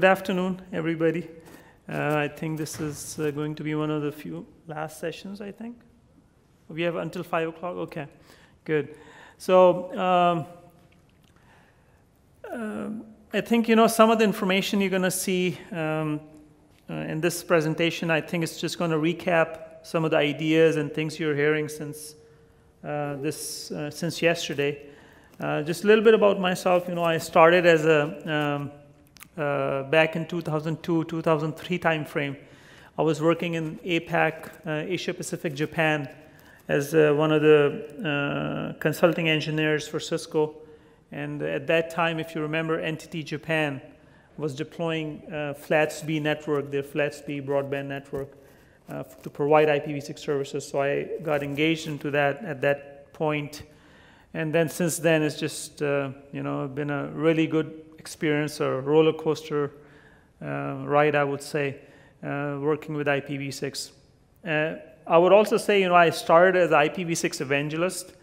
good afternoon, everybody. I think this is going to be one of the few last sessions, I think. We have until 5 o'clock? Okay, good. So I think, some of the information you're going to see in this presentation, I think it's just going to recap some of the ideas and things you're hearing since yesterday. Just a little bit about myself. I started as a back in 2002, 2003 timeframe. I was working in APAC, Asia Pacific, Japan, as one of the consulting engineers for Cisco. And at that time, if you remember, NTT Japan was deploying flat speed network, their flat speed broadband network, to provide IPv6 services. So I got engaged into that at that point. And then since then, it's just been a really good experience, a roller coaster ride, I would say, working with IPv6. I would also say, I started as an IPv6 evangelist,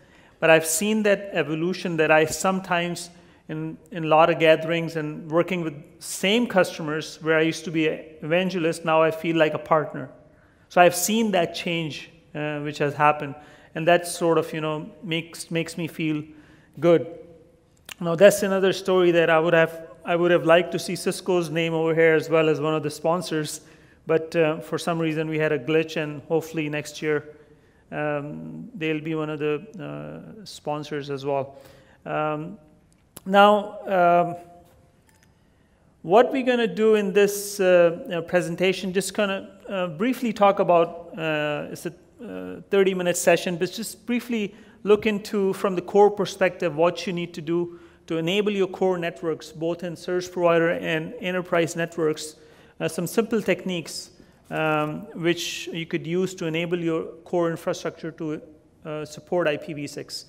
but I've seen that evolution that I sometimes, in a lot of gatherings and working with same customers where I used to be an evangelist, now I feel like a partner. So I've seen that change which has happened, and that sort of, makes me feel good. Now that's another story that I would have liked to see Cisco's name over here as well as one of the sponsors, but for some reason we had a glitch, and hopefully next year they'll be one of the sponsors as well. Now, what we're going to do in this presentation, just kind of briefly talk about, it's a 30-minute session, but just briefly look into, from the core perspective, what you need to do to enable your core networks, both in service provider and enterprise networks, some simple techniques which you could use to enable your core infrastructure to support IPv6.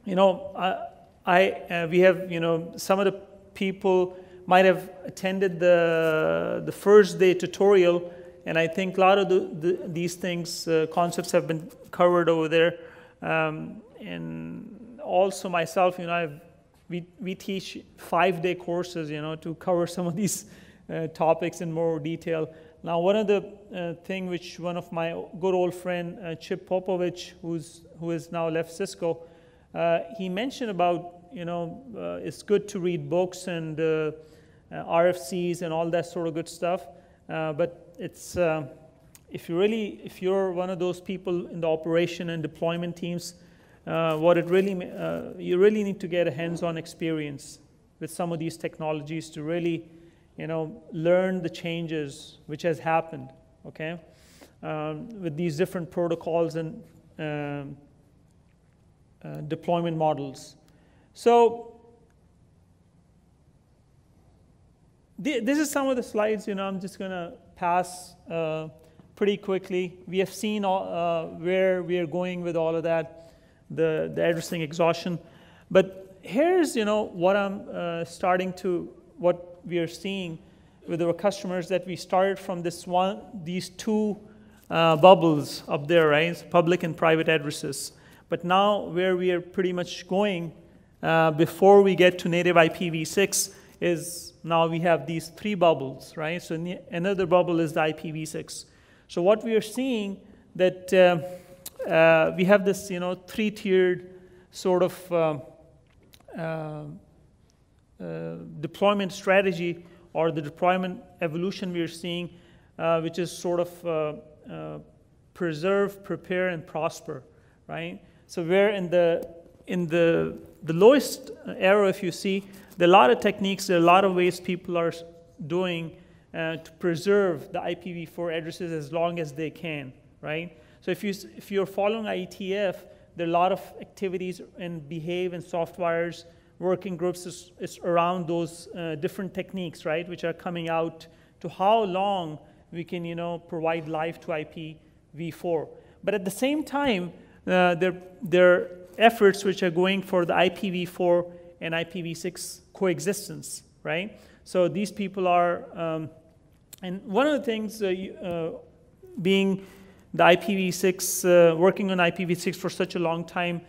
We have, some of the people might have attended the first day tutorial, and I think a lot of these things, concepts have been covered over there. And also myself, we teach 5-day courses, to cover some of these topics in more detail. Now, one of the thing which one of my good old friend, Chip Popovich, who has now left Cisco, he mentioned about, it's good to read books and RFCs and all that sort of good stuff, but it's if you're one of those people in the operation and deployment teams, you really need to get a hands-on experience with some of these technologies to really, learn the changes which has happened, okay, with these different protocols and deployment models. So this is some of the slides, I'm just going to pass pretty quickly. We have seen where we are going with all of that, the addressing exhaustion. But here's, what I'm what we are seeing with our customers, that we started from these two bubbles up there, right? It's public and private addresses. But now where we are pretty much going before we get to native IPv6 is now we have these 3 bubbles, right? So another bubble is the IPv6. So what we are seeing that we have this, 3-tiered sort of deployment strategy, or the deployment evolution we are seeing, which is sort of preserve, prepare, and prosper, right? So we're in the lowest arrow, if you see, there are a lot of techniques, there are a lot of ways people are doing to preserve the IPv4 addresses as long as they can, right? So if you're following IETF, there are a lot of activities in Behave and Softwire's working groups is around those different techniques, right, which are coming out to how long we can, provide life to IPv4. But at the same time, there are efforts which are going for the IPv4 and IPv6 coexistence, right? So these people are, and one of the things being the IPv6, working on IPv6 for such a long time,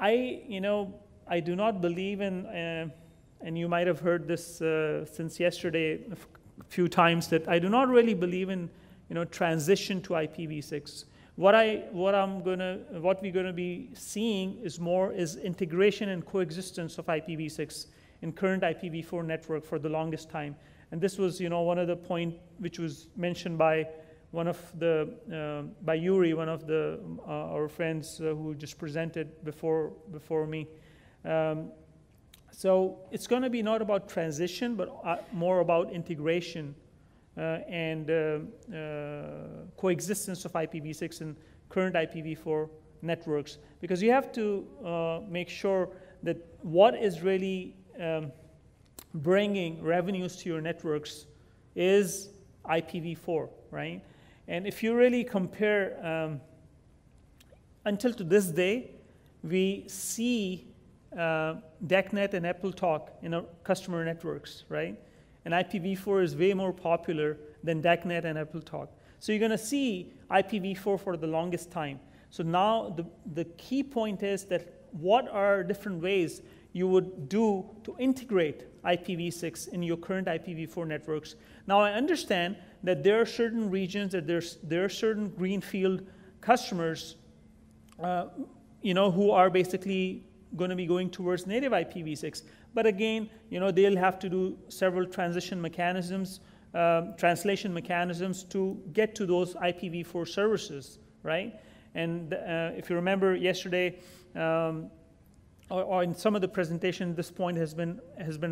I do not believe in and you might have heard this since yesterday a few times, that I do not really believe in, transition to IPv6. What we're gonna be seeing is integration and coexistence of IPv6 in current IPv4 network for the longest time. And this was, one of the point which was mentioned by by Yuri, one of our friends who just presented before me. So it's going to be not about transition, but more about integration and coexistence of IPv6 and current IPv4 networks, because you have to make sure that what is really bringing revenues to your networks is IPv4, right? And if you really compare, until to this day, we see DECnet and AppleTalk in our customer networks, right? And IPv4 is way more popular than DECnet and AppleTalk. So you're going to see IPv4 for the longest time. So now the key point is that what are different ways you would do to integrate IPv6 in your current IPv4 networks. Now I understand that there are certain regions, that there are certain greenfield customers who are basically going to be going towards native IPv6. But again, they'll have to do several translation mechanisms to get to those IPv4 services, right? And if you remember yesterday, or in some of the presentation, this point has been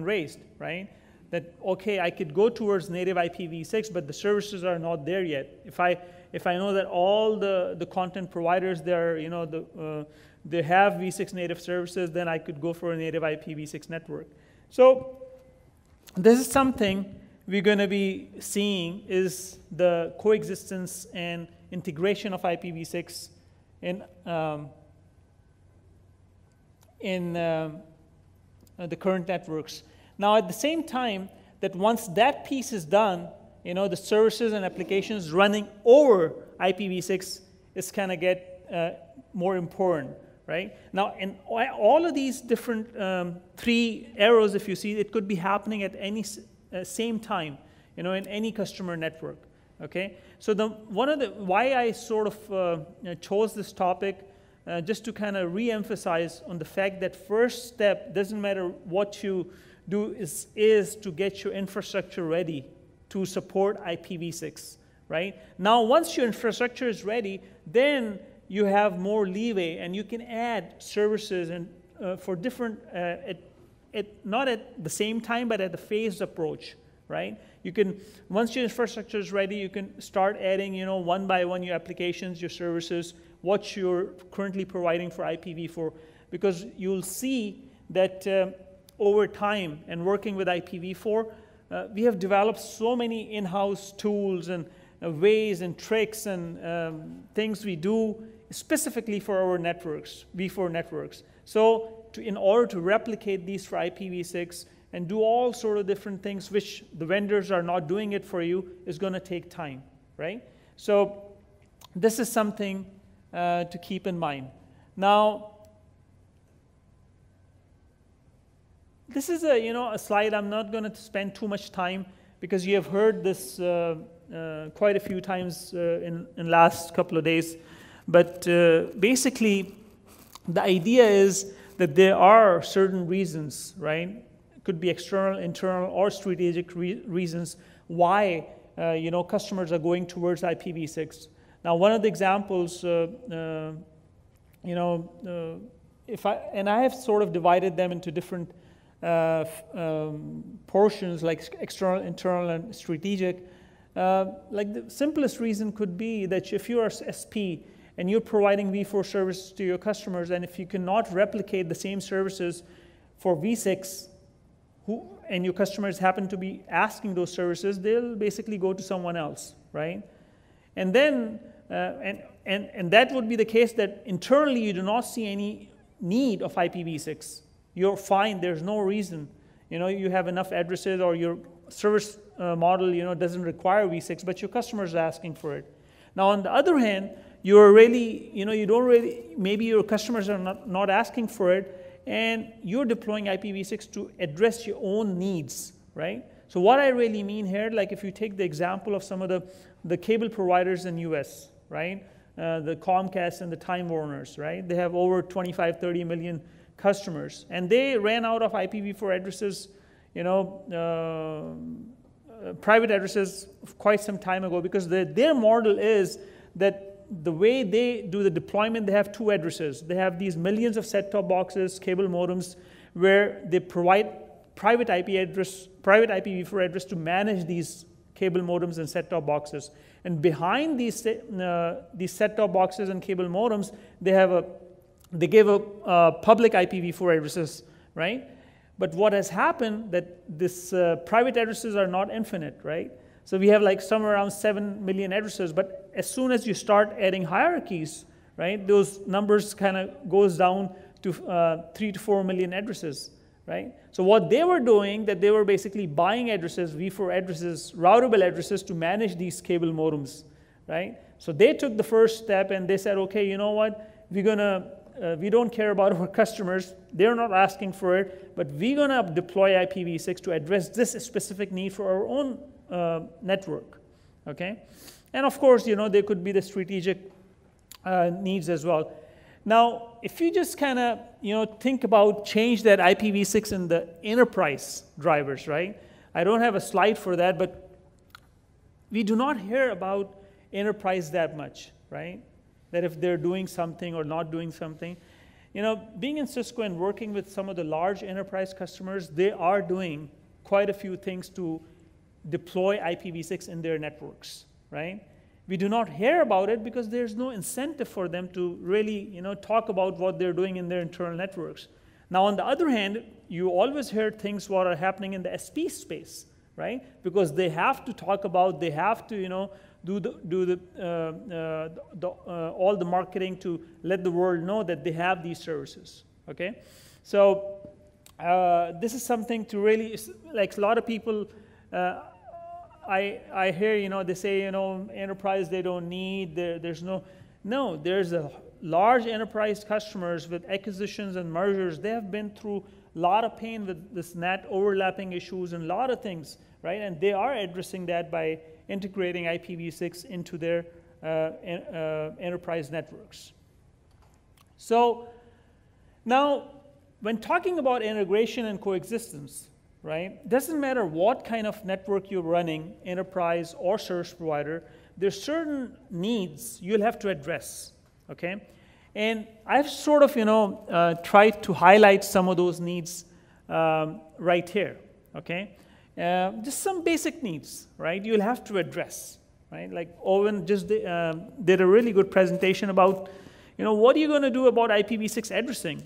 raised, right? That okay, I could go towards native IPv6, but the services are not there yet. If I know that all the content providers there, they have v6 native services, then I could go for a native IPv6 network. So this is something we're going to be seeing, is the coexistence and integration of IPv6 in the current networks. Now, at the same time, that once that piece is done, the services and applications running over IPv6 is kind of get more important, right? Now, in all of these different three arrows, if you see, it could be happening at any same time, in any customer network. Okay, so why I sort of chose this topic, just to kind of re-emphasize on the fact that first step, doesn't matter what you do, is to get your infrastructure ready to support IPv6, right? Now, once your infrastructure is ready, then you have more leeway, and you can add services and for different, not at the same time, but at the phased approach, right? You can, once your infrastructure is ready, you can start adding, one by one, your applications, your services, what you're currently providing for IPv4, because you'll see that over time and working with IPv4, we have developed so many in-house tools and ways and tricks and things we do specifically for our networks, v4 networks. So in order to replicate these for IPv6 and do all sort of different things which the vendors are not doing it for you, is going to take time, right? So this is something to keep in mind. Now, this is a slide I'm not going to spend too much time, because you have heard this quite a few times in last couple of days. But basically, the idea is that there are certain reasons, right? It could be external, internal, or strategic reasons why customers are going towards IPv6. Now, one of the examples, I have sort of divided them into different portions, like external, internal, and strategic. Like the simplest reason could be that if you are SP and you're providing v4 services to your customers, and if you cannot replicate the same services for v6, and your customers happen to be asking those services, they'll basically go to someone else, right? And then, and that would be the case that internally you do not see any need of IPv6. You're fine, there's no reason. You have enough addresses, or your service model, doesn't require v6, but your customers are asking for it. Now, on the other hand, you're really, you don't really, maybe your customers are not asking for it, and you're deploying IPv6 to address your own needs, right? So what I really mean here, like if you take the example of some of the cable providers in US, right? The Comcast and the Time Warners, right? They have over 25, 30 million customers, and they ran out of IPv4 addresses, you know, private addresses quite some time ago, because their model is that the way they do the deployment, they have two addresses. They have these millions of set-top boxes, cable modems, where they provide private IPv4 address to manage these cable modems and set-top boxes. And behind these set-top boxes and cable modems, they give a public IPv4 addresses, right? But what has happened that this private addresses are not infinite, right? So we have like somewhere around 7 million addresses, but as soon as you start adding hierarchies, right, those numbers kind of goes down to 3 to 4 million addresses, right? So what they were doing, that they were basically buying addresses, v4 addresses, routable addresses to manage these cable modems, right? So they took the first step and they said, okay, you know what, we don't care about our customers, they're not asking for it, but we're gonna deploy IPv6 to address this specific need for our own network, okay? And of course, you know, there could be the strategic needs as well. Now, if you just kind of, you know, think about change that IPv6 in the enterprise drivers, right? I don't have a slide for that, but we do not hear about enterprise that much, right? That if they're doing something or not doing something. You know, being in Cisco and working with some of the large enterprise customers, they are doing quite a few things to deploy IPv6 in their networks, right? We do not hear about it because there's no incentive for them to really, you know, talk about what they're doing in their internal networks. Now, on the other hand, you always hear things what are happening in the SP space, right? Because they have to talk about, they have to, you know, do all the marketing to let the world know that they have these services, okay? So this is something to really, like a lot of people, I hear, you know, they say, you know, enterprise they don't need, there's there's a large enterprise customers with acquisitions and mergers. They have been through a lot of pain with this NAT overlapping issues and a lot of things, right? And they are addressing that by integrating IPv6 into their enterprise networks. So now, when talking about integration and coexistence, right, doesn't matter what kind of network you're running, enterprise or service provider, there's certain needs you'll have to address, okay? And I've sort of, you know, tried to highlight some of those needs right here, okay? Just some basic needs, right, you'll have to address, right? Like Owen just did a really good presentation about, you know, what are you going to do about IPv6 addressing?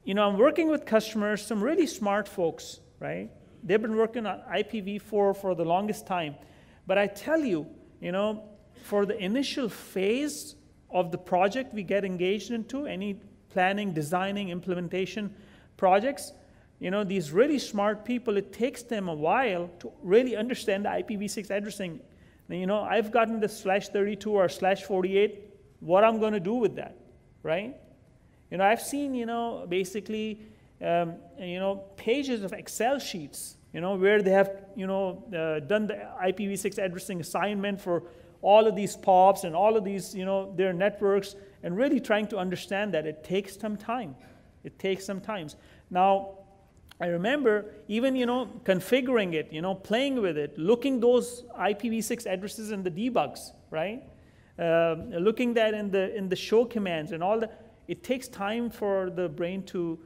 You know, I'm working with customers, some really smart folks, right? They've been working on IPv4 for the longest time. But I tell you, you know, for the initial phase of the project we get engaged into, any planning, designing, implementation projects, you know, these really smart people, it takes them a while to really understand the IPv6 addressing. And, you know, I've gotten the /32 or /48, what I'm going to do with that, right? You know, I've seen, you know, basically, you know, pages of Excel sheets, you know, where they have, you know, done the IPv6 addressing assignment for all of these POPs and all of these, you know, their networks, and really trying to understand that. It takes some time. It takes some time. Now, I remember even, you know, configuring it, you know, playing with it, looking those IPv6 addresses in the debugs, right? Looking that in the show commands and all that. It takes time for the brain to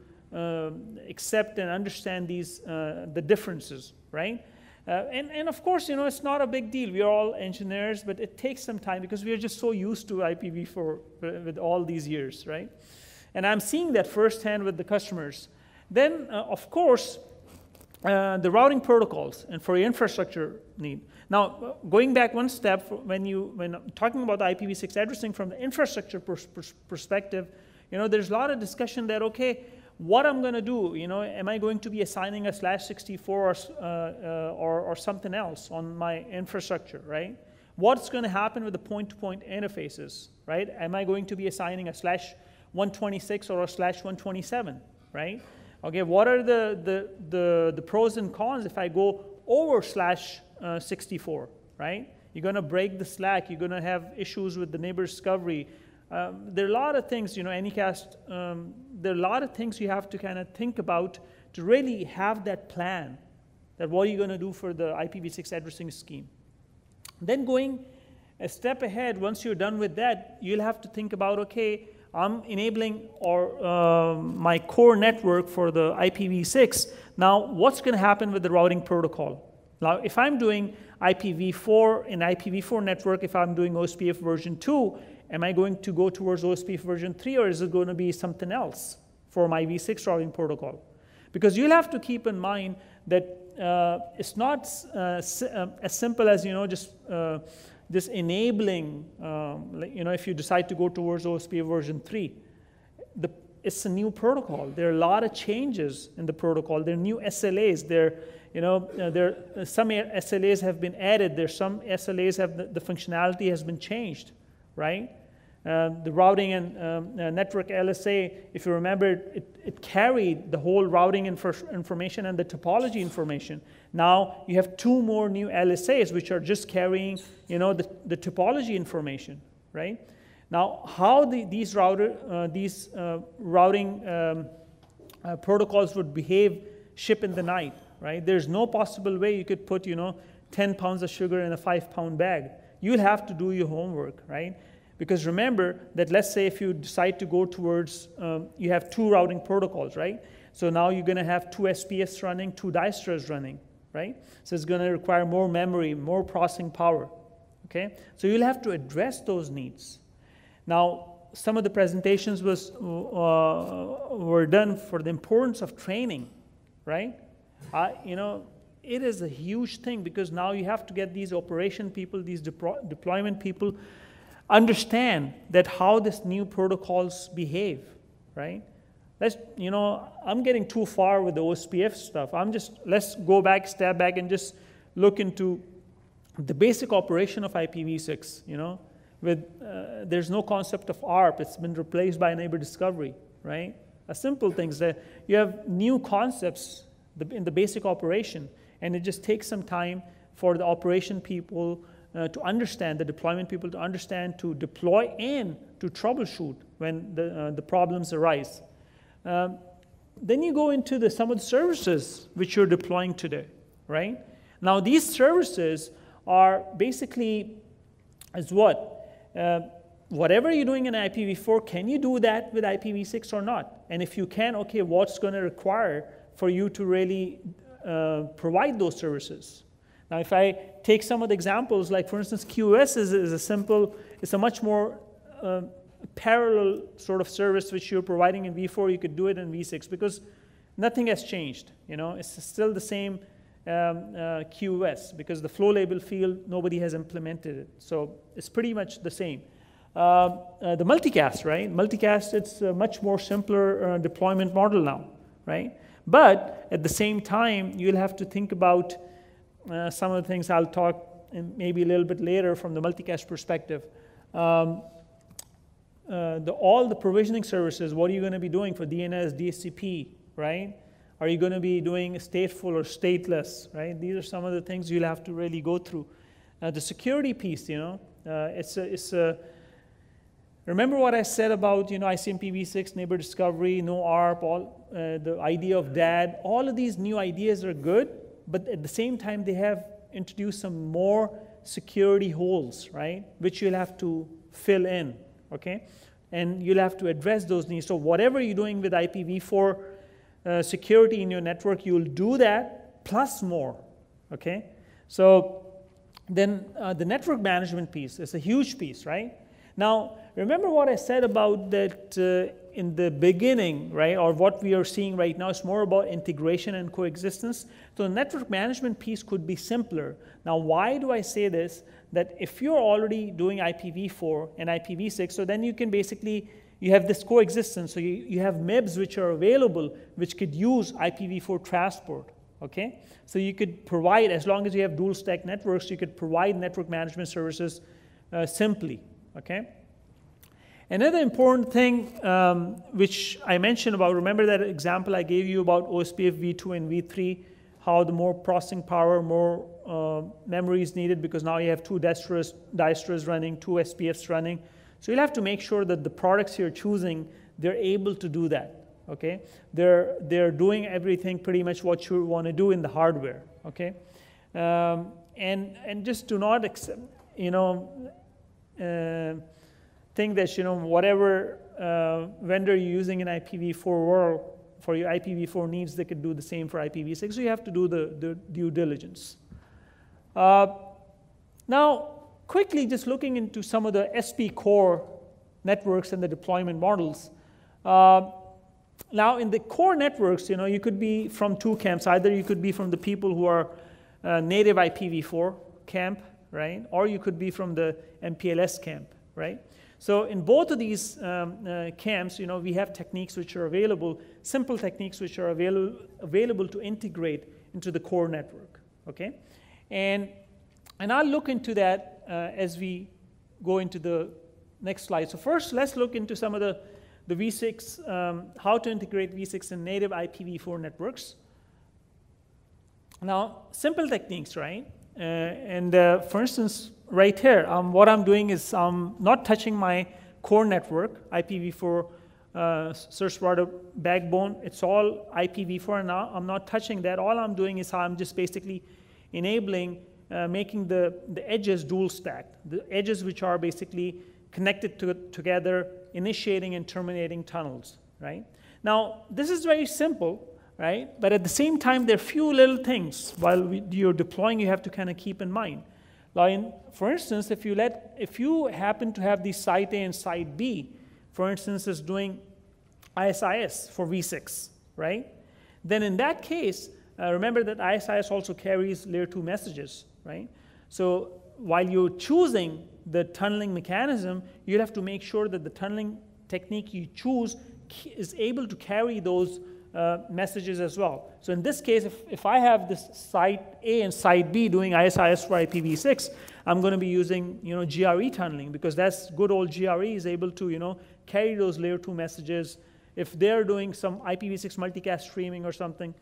accept and understand these the differences, right? And of course, you know, it's not a big deal. We are all engineers, but it takes some time because we are just so used to IPv4 with all these years, right? And I'm seeing that firsthand with the customers. Then, of course, the routing protocols and for your infrastructure need. Now, going back one step, when talking about the IPv6 addressing from the infrastructure perspective, you know, there's a lot of discussion that, okay, what I'm going to do, you know, am I going to be assigning a /64 or something else on my infrastructure, right? What's going to happen with the point-to-point interfaces, right? Am I going to be assigning a /126 or a /127, right? Okay, what are the pros and cons if I go over /64, right? You're going to break the slack. You're going to have issues with the neighbor discovery. There are a lot of things, Anycast, there are a lot of things you have to kind of think about to really have that plan, that what are you going to do for the IPv6 addressing scheme. Then going a step ahead, once you're done with that, you'll have to think about, okay, I'm enabling my core network for the IPv6. Now, what's going to happen with the routing protocol? Now, if I'm doing IPv4 and IPv4 network, if I'm doing OSPF version 2, am I going to go towards OSPF version 3, or is it going to be something else for my v6 routing protocol? Because you'll have to keep in mind that it's not as simple as, just enabling, if you decide to go towards OSPF version 3. It's a new protocol. There are a lot of changes in the protocol. There are new SLAs. Some SLAs have been added. There's some SLAs have the functionality has been changed, right? The routing and network LSA, if you remember, it carried the whole routing information and the topology information. Now you have 2 more new LSAs which are just carrying, the topology information, right? Now, how these routing protocols would behave, ship in the night, right? There's no possible way you could put, 10 pounds of sugar in a 5-pound bag. You'll have to do your homework, right? Because remember that, let's say if you decide to go towards, you have 2 routing protocols, right? So now you're going to have 2 SPFs running, 2 distros running, right? So it's going to require more memory, more processing power, okay? So you'll have to address those needs. Now, some of the presentations were done for the importance of training, right? It is a huge thing, because now you have to get these operation people, these deployment people, understand that how this new protocols behave, right? I'm getting too far with the OSPF stuff. Let's go back, step back, and just look into the basic operation of IPv6, there's no concept of ARP. It's been replaced by neighbor discovery, right? A simple things that you have new concepts in the basic operation, and it just takes some time for the operation people to understand, the deployment people to understand, to deploy and to troubleshoot when the problems arise. Then you go into some of the services which you're deploying today, right? Now these services are basically as what? Whatever you're doing in IPv4, can you do that with IPv6 or not? And if you can, okay, what's going to require for you to really provide those services? Now, if I take some of the examples, like for instance, QoS it's a much more parallel sort of service which you're providing in v4. You could do it in v6 because nothing has changed. It's still the same QoS, because the flow label field, nobody has implemented it. So it's pretty much the same. The multicast, right? Multicast, it's a much more simpler deployment model now, right? But at the same time, you'll have to think about some of the things I'll talk maybe a little bit later from the multicast perspective. All the provisioning services, what are you going to be doing for DNS, DHCP, right? Are you going to be doing stateful or stateless, right? These are some of the things you'll have to really go through. The security piece, remember what I said about, ICMPv6, neighbor discovery, no ARP, the idea of DAD. All of these new ideas are good, but at the same time, they have introduced some more security holes, right? Which you'll have to fill in, okay? And you'll have to address those needs. So whatever you're doing with IPv4 security in your network, you'll do that plus more, okay? So then the network management piece is a huge piece, right? Now, remember what I said about that in the beginning, right? Or what we are seeing right now is more about integration and coexistence. So the network management piece could be simpler. Now, why do I say this? That if you're already doing IPv4 and IPv6, so then you can basically, you have this coexistence. So you have MIBs which are available, which could use IPv4 transport, okay? So you could provide, as long as you have dual stack networks, you could provide network management services simply, okay? Another important thing which I mentioned about, remember that example I gave you about OSPF v2 and v3, how the more processing power, more memory is needed because now you have two distros running, two SPFs running. So you'll have to make sure that the products you're choosing, they're able to do that, okay? They're doing everything pretty much what you want to do in the hardware, okay? And just do not accept, you know, think that, you know, whatever vendor you're using in IPv4 world, for your IPv4 needs, they could do the same for IPv6, so you have to do the due diligence. Now, quickly just looking into some of the SP core networks and the deployment models. Now, in the core networks, you know, you could be from two camps. Either you could be from the people who are native IPv4 camp, right? Or you could be from the MPLS camp, right? So in both of these camps, you know, we have techniques which are available, simple techniques which are available to integrate into the core network, okay? And I'll look into that as we go into the next slide. So first, let's look into some of the V6, how to integrate V6 in native IPv4 networks. Now, simple techniques, right? For instance, right here, what I'm doing is I'm not touching my core network, IPv4 service provider backbone. It's all IPv4 now. I'm not touching that. All I'm doing is I'm just basically enabling, making the edges dual stacked, the edges which are basically connected together, initiating and terminating tunnels, right? Now, this is very simple, right? But at the same time, there are few little things while you're deploying you have to kind of keep in mind. Like, for instance, if you happen to have the site A and site B, for instance, is doing ISIS for V6, right? Then in that case, remember that ISIS also carries layer 2 messages, right? So while you're choosing the tunneling mechanism, you'll have to make sure that the tunneling technique you choose is able to carry those messages as well. So in this case, if I have this site A and site B doing ISIS for IPv6, I'm going to be using, you know, GRE tunneling because that's good old GRE is able to, you know, carry those layer 2 messages. If they're doing some IPv6 multicast streaming or something,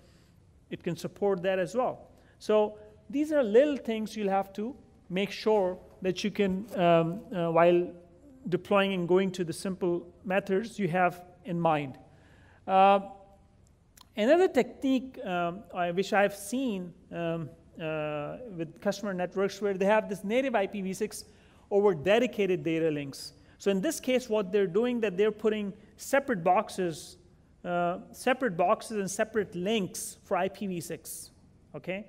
it can support that as well. So these are little things you'll have to make sure that you can, while deploying and going to the simple methods, you have in mind. Another technique which I've seen with customer networks where they have this native IPv6 over dedicated data links. So in this case, what they're doing that they're putting separate boxes and separate links for IPv6, okay?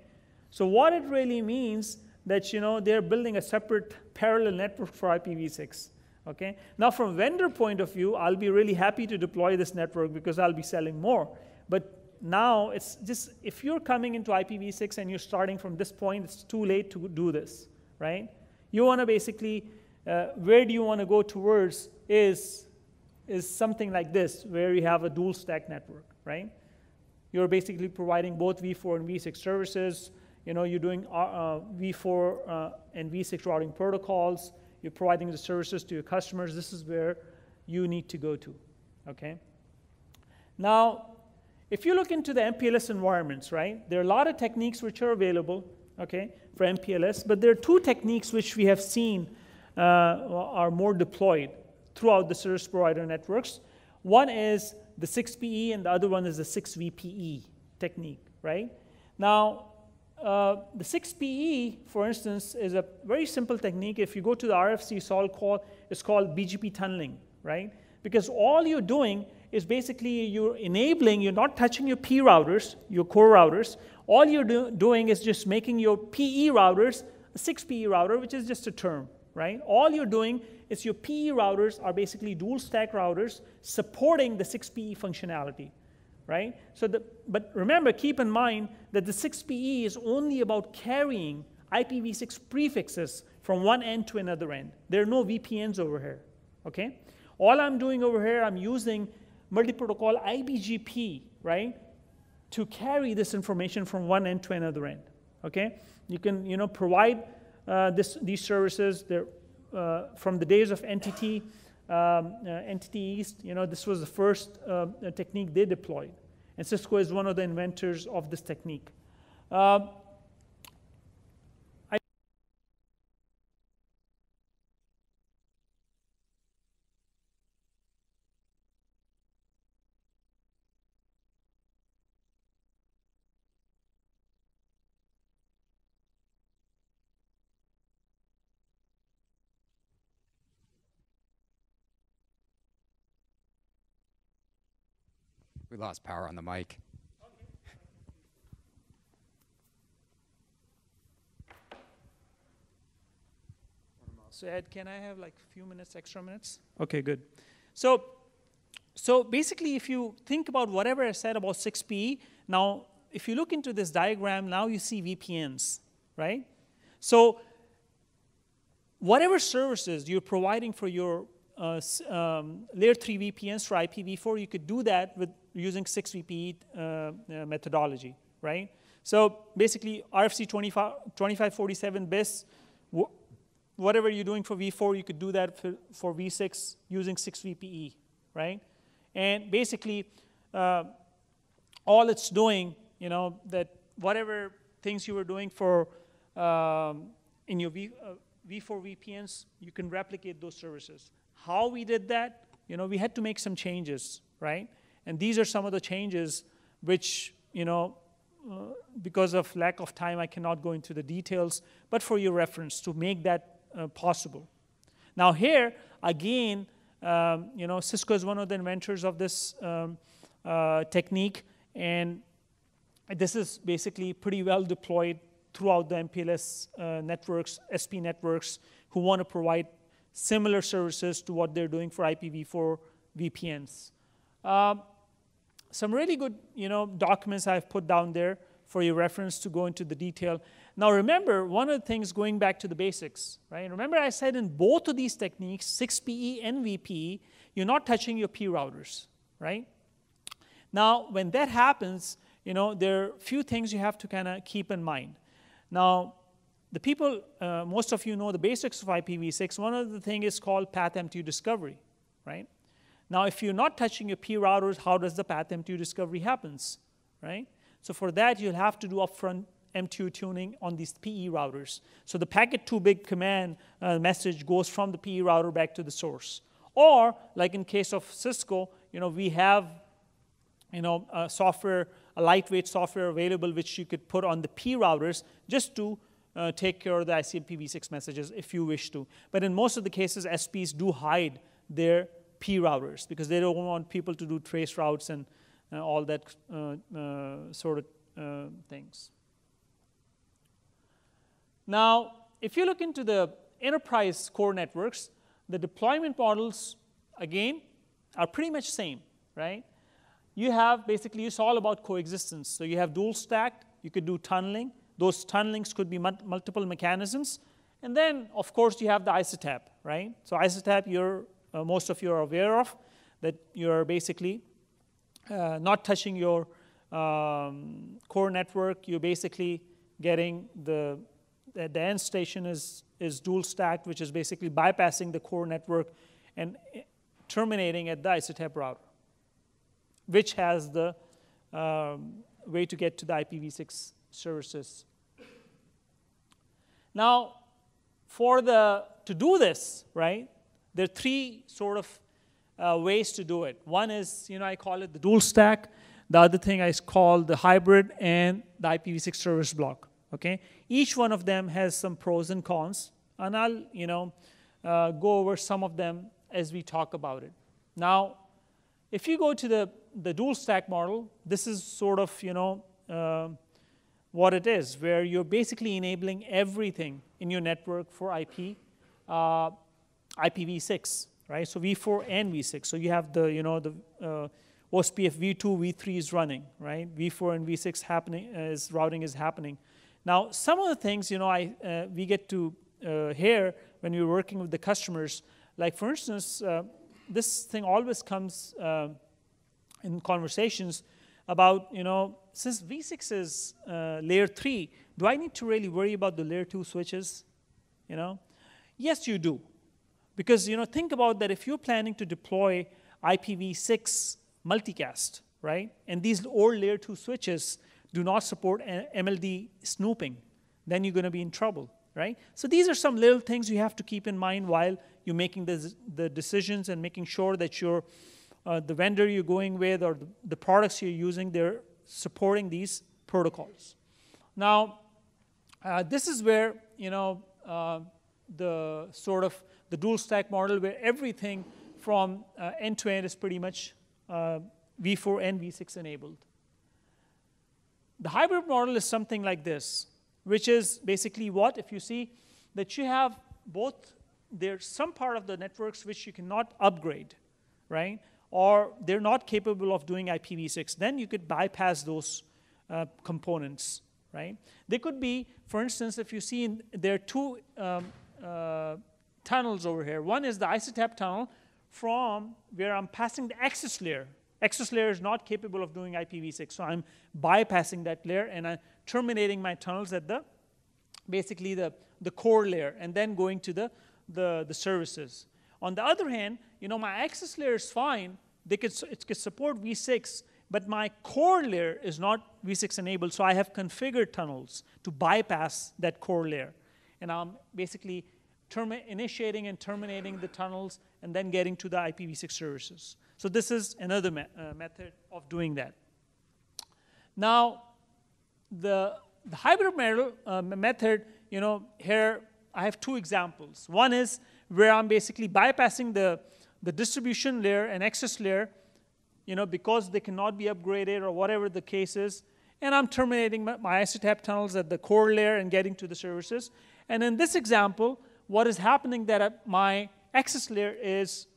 So what it really means that, you know, they're building a separate parallel network for IPv6, okay? Now, from vendor point of view, I'll be really happy to deploy this network because I'll be selling more. But now, it's just, if you're coming into IPv6 and you're starting from this point, it's too late to do this, right? You want to basically, where do you want to go towards is something like this, where you have a dual stack network, right? You're basically providing both v4 and v6 services. You know, you're doing v4 and v6 routing protocols. You're providing the services to your customers. This is where you need to go to, okay? Now, if you look into the MPLS environments, right, there are a lot of techniques which are available, okay, for MPLS, but there are two techniques which we have seen are more deployed throughout the service provider networks. One is the 6PE and the other one is the 6VPE technique, right? Now, the 6PE, for instance, is a very simple technique. If you go to the RFC, it's called BGP tunneling, right? Because all you're doing is basically you're enabling, you're not touching your P routers, your core routers. All you're doing is just making your PE routers a 6PE router, which is just a term, right? All you're doing is your PE routers are basically dual stack routers supporting the 6PE functionality, right? So but remember, keep in mind that the 6PE is only about carrying IPv6 prefixes from one end to another end. There are no VPNs over here, okay? All I'm doing over here, I'm using multi-protocol IBGP, right, to carry this information from one end to another end, okay? You can, you know, provide these services. From the days of NTT, Entity East, this was the first technique they deployed. And Cisco is one of the inventors of this technique. We lost power on the mic. So Ed, can I have like a few minutes, extra minutes? Okay, good. So basically, if you think about whatever I said about 6PE, now if you look into this diagram, now you see VPNs, right? So whatever services you're providing for your layer 3 VPNs for IPv4, you could do that with using 6VPE methodology, right? So basically, RFC 2547 BIS, whatever you're doing for v4, you could do that for v6 using 6VPE, right? And basically, all it's doing, that whatever things you were doing for in your v4 VPNs, you can replicate those services. How we did that, we had to make some changes, right? And these are some of the changes which, because of lack of time, I cannot go into the details, but for your reference to make that possible. Now here, again, Cisco is one of the inventors of this technique, and this is basically pretty well deployed throughout the MPLS networks, SP networks, who want to provide similar services to what they're doing for IPv4 VPNs. Some really good, documents I've put down there for your reference to go into the detail. Now remember, one of the things going back to the basics, right? Remember I said in both of these techniques, 6PE and VPE, you're not touching your P routers, right? Now, when that happens, there are a few things you have to kind of keep in mind. Now, the people, most of you know the basics of IPv6. One of the things is called path MTU discovery, right? Now, if you're not touching your P routers, how does the path MTU discovery happens, right? So for that, you'll have to do upfront MTU tuning on these PE routers. So the packet too big command message goes from the PE router back to the source. Or, like in case of Cisco, we have a software, a lightweight software available which you could put on the P routers just to take care of the IPv6 messages if you wish to. But in most of the cases, SPs do hide their P routers because they don't want people to do trace routes and all that sort of things. Now, if you look into the enterprise core networks, the deployment models, again, are pretty much same, right? You have, basically, it's all about coexistence. So you have dual stacked, you could do tunneling. Those tunnelings could be multiple mechanisms. And then, of course, you have the ISOTAP, right? So ISOTAP, most of you are aware of, that you're basically not touching your core network. You're basically getting the end station is dual stacked, which is basically bypassing the core network and terminating at the ISOTAP router, which has the way to get to the IPv6 services. Now, to do this, right, there are three sort of ways to do it. One is, I call it the dual stack. The other thing I call the hybrid and the IPv6 service block. Okay, each one of them has some pros and cons, and I'll go over some of them as we talk about it. Now, if you go to the dual stack model, this is sort of what it is, where you're basically enabling everything in your network for IPv6, right? So v4 and v6. So you have the OSPF v2, v3 is running, right? v4 and v6 routing is happening. Now, some of the things we get to hear when we're working with the customers, like for instance, this thing always comes in conversations about, since v6 is layer 3, do I need to really worry about the layer 2 switches? Yes, you do. Because think about that, if you're planning to deploy IPv6 multicast, right? And these old layer 2 switches do not support MLD snooping, then you're going to be in trouble, right? So these are some little things you have to keep in mind while you're making the decisions and making sure that the vendor you're going with or the products you're using, they're supporting these protocols. Now, this is where the sort of the dual stack model, where everything from end to end is pretty much v4 and v6 enabled. The hybrid model is something like this, which is basically what? If you see that you have both, there's some part of the networks which you cannot upgrade, right? Or they're not capable of doing IPv6, then you could bypass those components, right? They could be, for instance, if you see there are two tunnels over here. One is the ISOTAP tunnel from where I'm passing the access layer. Access layer is not capable of doing IPv6, so I'm bypassing that layer and I'm terminating my tunnels at basically the core layer and then going to the services. On the other hand, my access layer is fine. It could support v6, but my core layer is not v6 enabled, so I have configured tunnels to bypass that core layer. And I'm basically initiating and terminating the tunnels and then getting to the IPv6 services. So this is another method of doing that. Now, the hybrid method, here I have two examples. One is where I'm basically bypassing the distribution layer and access layer, because they cannot be upgraded or whatever the case is, and I'm terminating my ISOTAP tunnels at the core layer and getting to the services. And in this example, what is happening that my access layer is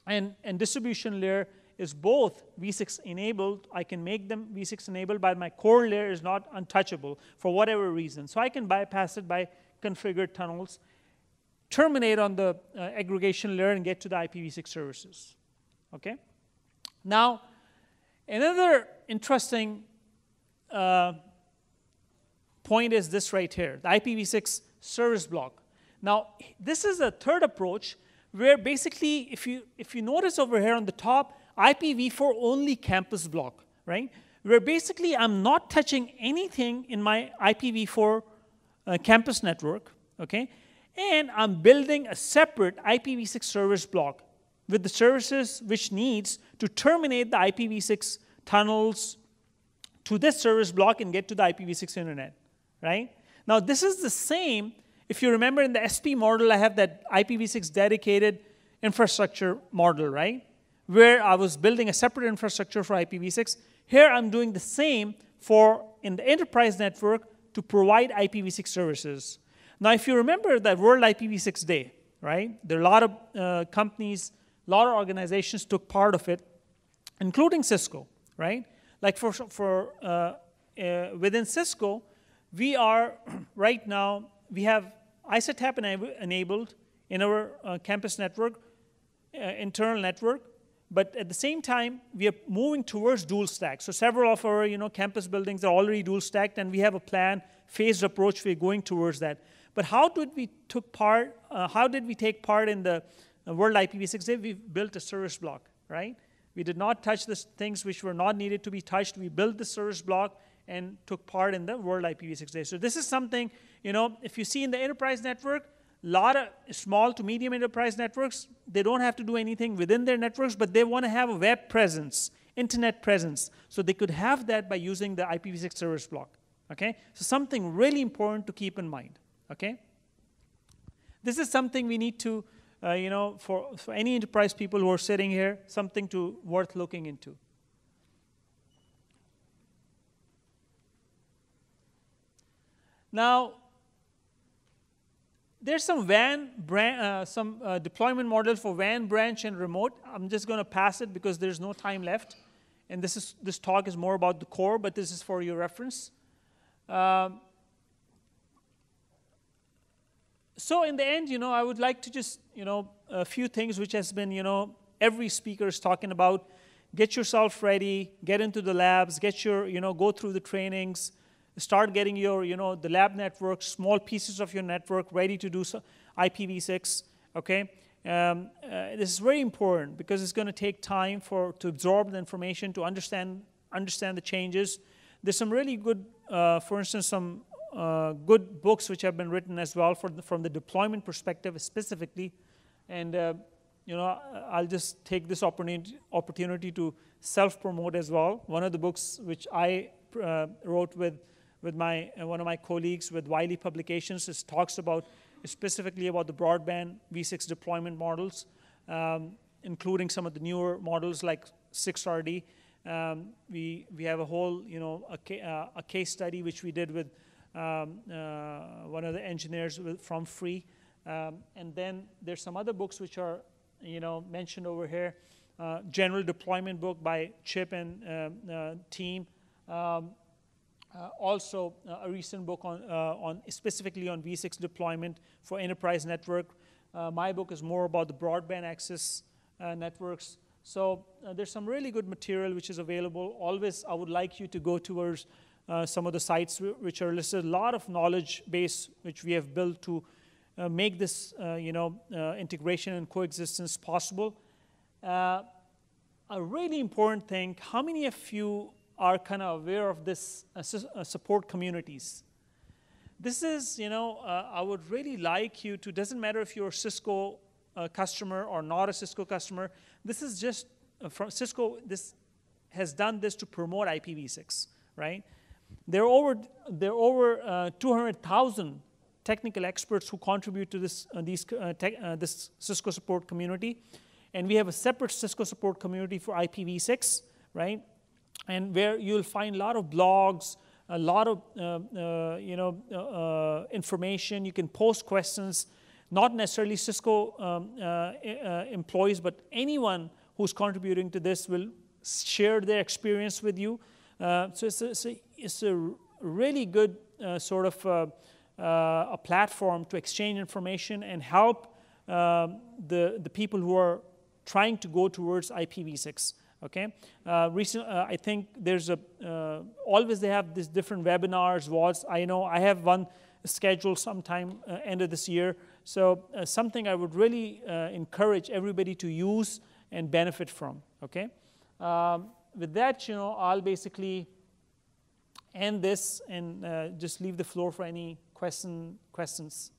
and distribution layer is both v6 enabled. I can make them v6 enabled, but my core layer is not untouchable for whatever reason. So I can bypass it by configured tunnels, terminate on the aggregation layer, and get to the IPv6 services. Okay? Now, another interesting point is this right here, the IPv6 service block. Now, this is a third approach where basically, if you notice over here on the top, IPv4 only campus block, right? Where basically I'm not touching anything in my IPv4 campus network, okay? And I'm building a separate IPv6 service block with the services which needs to terminate the IPv6 tunnels to this service block and get to the IPv6 internet, right? Now, this is the same. If you remember in the SP model, I have that IPv6 dedicated infrastructure model, right? Where I was building a separate infrastructure for IPv6. Here I'm doing the same in the enterprise network to provide IPv6 services. Now, if you remember that World IPv6 Day, right? There are a lot of companies, a lot of organizations took part of it, including Cisco, right? Like within Cisco, we are right now, we have ISOTAP enabled in our campus network, internal network, but at the same time, we are moving towards dual stack. So several of our campus buildings are already dual stacked, and we have a plan, phased approach, we're going towards that. But how did we take part in the World IPv6 Day? We built a service block, right? We did not touch the things which were not needed to be touched. We built the service block and took part in the World IPv6 Day. So this is something, if you see in the enterprise network, a lot of small to medium enterprise networks, they don't have to do anything within their networks, but they want to have a web presence, internet presence. So they could have that by using the IPv6 service block, okay? So something really important to keep in mind, okay? This is something we need to, for any enterprise people who are sitting here, something worth looking into. Now, there's some deployment models for WAN, branch, and remote. I'm just going to pass it because there's no time left. And this talk is more about the core, but this is for your reference. So in the end, I would like to just, a few things which has been, every speaker is talking about. Get yourself ready, get into the labs, get your, go through the trainings, start getting your, the lab network, small pieces of your network ready to do IPv6, okay? This is very important because it's going to take time to absorb the information, to understand the changes. There's some really good, for instance, some good books which have been written as well from the deployment perspective specifically. And you know, I'll just take this opportunity to self-promote as well. One of the books which I wrote with one of my colleagues with Wiley Publications talks about specifically about the broadband V6 deployment models, including some of the newer models like 6RD. We have a whole, you know, a case study which we did with one of the engineers from Free. And then there's some other books which are, you know, mentioned over here. General deployment book by Chip and team. Also, a recent book on specifically on V6 deployment for enterprise network. My book is more about the broadband access networks. So there's some really good material which is available. Always, I would like you to go towards some of the sites which are listed. A lot of knowledge base which we have built to make this, you know, integration and coexistence possible. A really important thing, how many of you are kind of aware of this support communities? This is, you know, I would really like you to, doesn't matter if you're a Cisco customer or not a Cisco customer, this is just from Cisco, this has done this to promote IPv6, right? There are over 200,000 technical experts who contribute to this, this Cisco support community. And we have a separate Cisco support community for IPv6, right? And where you'll find a lot of blogs, a lot of you know, information. You can post questions, not necessarily Cisco employees, but anyone who's contributing to this will share their experience with you. So it's a really good sort of a platform to exchange information and help the people who are trying to go towards IPv6. Okay. I think there's always they have these different webinars. I know I have one scheduled sometime end of this year. So something I would really encourage everybody to use and benefit from. Okay. With that, you know, I'll basically end this and just leave the floor for any questions.